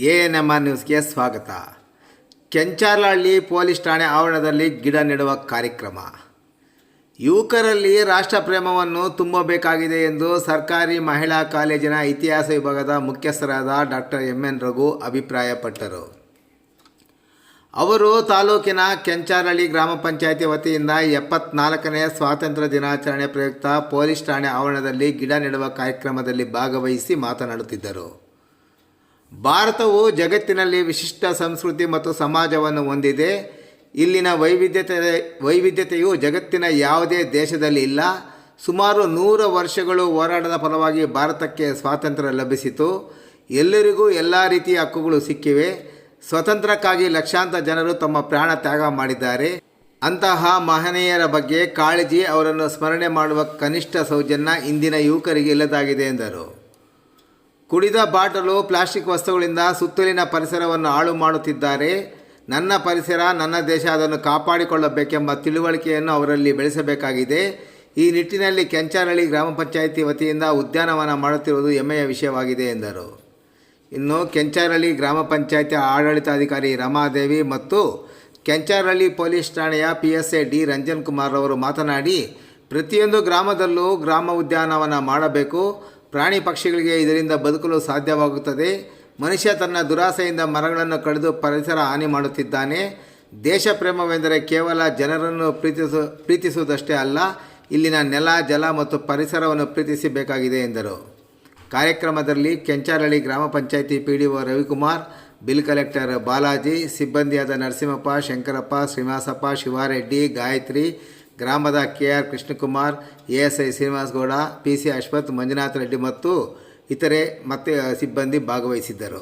ANMR ನ್ಯೂಸ್ಗೆ ಸ್ವಾಗತ. ಕೆಂಚಾರಹಳ್ಳಿ police ಠಾಣೆ ಆವರಣದಲ್ಲಿ ಗಿಡ ನೆಡುವ ಕಾರ್ಯಕ್ರಮ. ಯುವಕರಲ್ಲಿ ರಾಷ್ಟ್ರಪ್ರೇಮವನ್ನು ತುಂಬಬೇಕಾಗಿದೆ ಎಂದು ಸರ್ಕಾರಿ ಮಹಿಳಾ ಕಾಲೇಜಿನ ಇತಿಹಾಸ ವಿಭಾಗದ ಮುಖ್ಯಸ್ಥರಾದ ಡಾಕ್ಟರ್ MN ರಘು ಅಭಿಪ್ರಾಯಪಟ್ಟರು. ಅವರು ತಾಲೂಕಿನ ಕೆಂಚಾರಹಳ್ಳಿ ಗ್ರಾಮ ಪಂಚಾಯಿತಿ ವತಿಯಿಂದ 74ನೇ ಸ್ವಾತಂತ್ರ್ಯ ದಿನಾಚರಣೆ ಪ್ರಯುಕ್ತ ಪೊಲೀಸ್ ಠಾಣೆ ಆವರಣದಲ್ಲಿ ಗಿಡ ನೆಡುವ ಕಾರ್ಯಕ್ರಮದಲ್ಲಿ ಭಾಗವಹಿಸಿ ಮಾತನಾಡುತ್ತಿದ್ದರು. ಭಾರತವು ಜಗತ್ತಿನಲ್ಲಿ ವಿಶಿಷ್ಟ ಸಂಸ್ಕೃತಿ ಮತ್ತು ಸಮಾಜವನ್ನು ಹೊಂದಿದೆ. ಇಲ್ಲಿನ ವೈವಿಧ್ಯತೆಯು ಜಗತ್ತಿನ ಯಾವುದೇ ದೇಶದಲ್ಲಿ ಇಲ್ಲ. ಸುಮಾರು 100 ವರ್ಷಗಳು ಹೋರಾಟದ ಫಲವಾಗಿ ಭಾರತಕ್ಕೆ ಸ್ವಾತಂತ್ರ್ಯ ಲಭಿಸಿತು. ಎಲ್ಲರಿಗೂ ಎಲ್ಲ ರೀತಿಯ ಹಕ್ಕುಗಳು ಸಿಕ್ಕಿವೆ. ಸ್ವತಂತ್ರಕ್ಕಾಗಿ ಲಕ್ಷಾಂತರ ಜನರು ತಮ್ಮ ಪ್ರಾಣ ತ್ಯಾಗ ಮಾಡಿದ್ದಾರೆ. ಅಂತಹ ಮಹನೀಯರ ಬಗ್ಗೆ ಕಾಳಜಿ, ಅವರನ್ನು ಸ್ಮರಣೆ ಮಾಡುವ ಕನಿಷ್ಠ ಸೌಜನ್ಯ ಇಂದಿನ ಯುವಕರಿಗೆ ಇಲ್ಲದಾಗಿದೆ ಎಂದರು. ಕುಡಿದ ಬಾಟಲು, ಪ್ಲಾಸ್ಟಿಕ್ ವಸ್ತುಗಳಿಂದ ಸುತ್ತಲಿನ ಪರಿಸರವನ್ನು ಹಾಳು ಮಾಡುತ್ತಿದ್ದಾರೆ. ನನ್ನ ಪರಿಸರ ನನ್ನ ದೇಶ, ಅದನ್ನು ಕಾಪಾಡಿಕೊಳ್ಳಬೇಕೆಂಬ ತಿಳುವಳಿಕೆಯನ್ನು ಅವರಲ್ಲಿ ಬೆಳೆಸಬೇಕಾಗಿದೆ. ಈ ನಿಟ್ಟಿನಲ್ಲಿ ಕೆಂಚಾರಹಳ್ಳಿ ಗ್ರಾಮ ಪಂಚಾಯಿತಿ ವತಿಯಿಂದ ಉದ್ಯಾನವನ ಮಾಡುತ್ತಿರುವುದು ಹೆಮ್ಮೆಯ ವಿಷಯವಾಗಿದೆ ಎಂದರು. ಇನ್ನು ಕೆಂಚಾರಹಳ್ಳಿ ಗ್ರಾಮ ಪಂಚಾಯಿತಿ ಆಡಳಿತಾಧಿಕಾರಿ ರಮಾದೇವಿ ಮತ್ತು ಕೆಂಚಾರಹಳ್ಳಿ ಪೊಲೀಸ್ ಠಾಣೆಯ PSI ಡಿ ರಂಜನ್ ಕುಮಾರ್ ಅವರು ಮಾತನಾಡಿ, ಪ್ರತಿಯೊಂದು ಗ್ರಾಮದಲ್ಲೂ ಗ್ರಾಮ ಉದ್ಯಾನವನ ಮಾಡಬೇಕು. ಪ್ರಾಣಿ ಪಕ್ಷಿಗಳಿಗೆ ಇದರಿಂದ ಬದುಕಲು ಸಾಧ್ಯವಾಗುತ್ತದೆ. ಮನುಷ್ಯ ತನ್ನ ದುರಾಸೆಯಿಂದ ಮರಗಳನ್ನು ಕಡಿದು ಪರಿಸರ ಹಾನಿ ಮಾಡುತ್ತಿದ್ದಾನೆ. ದೇಶ ಪ್ರೇಮವೆಂದರೆ ಕೇವಲ ಜನರನ್ನು ಪ್ರೀತಿಸುವುದಷ್ಟೇ ಅಲ್ಲ, ಇಲ್ಲಿನ ನೆಲ, ಜಲ ಮತ್ತು ಪರಿಸರವನ್ನು ಪ್ರೀತಿಸಬೇಕಾಗಿದೆ ಎಂದರು. ಕಾರ್ಯಕ್ರಮದಲ್ಲಿ ಕೆಂಚಾರಹಳ್ಳಿ ಗ್ರಾಮ panchayat PDO Ravikumar, bill collector Balaji, ಸಿಬ್ಬಂದಿಯಾದ ನರಸಿಂಹಪ್ಪ, ಶಂಕರಪ್ಪ, ಶ್ರೀನಿವಾಸಪ್ಪ, ಶಿವಾರೆಡ್ಡಿ, ಗಾಯತ್ರಿ, ಗ್ರಾಮದ KR Krishnakumar, ASI Srinivasa Gowda, PC Ashwath, Manjunath Reddy ಮತ್ತು ಇತರೆ ಸಿಬ್ಬಂದಿ ಭಾಗವಹಿಸಿದ್ದರು.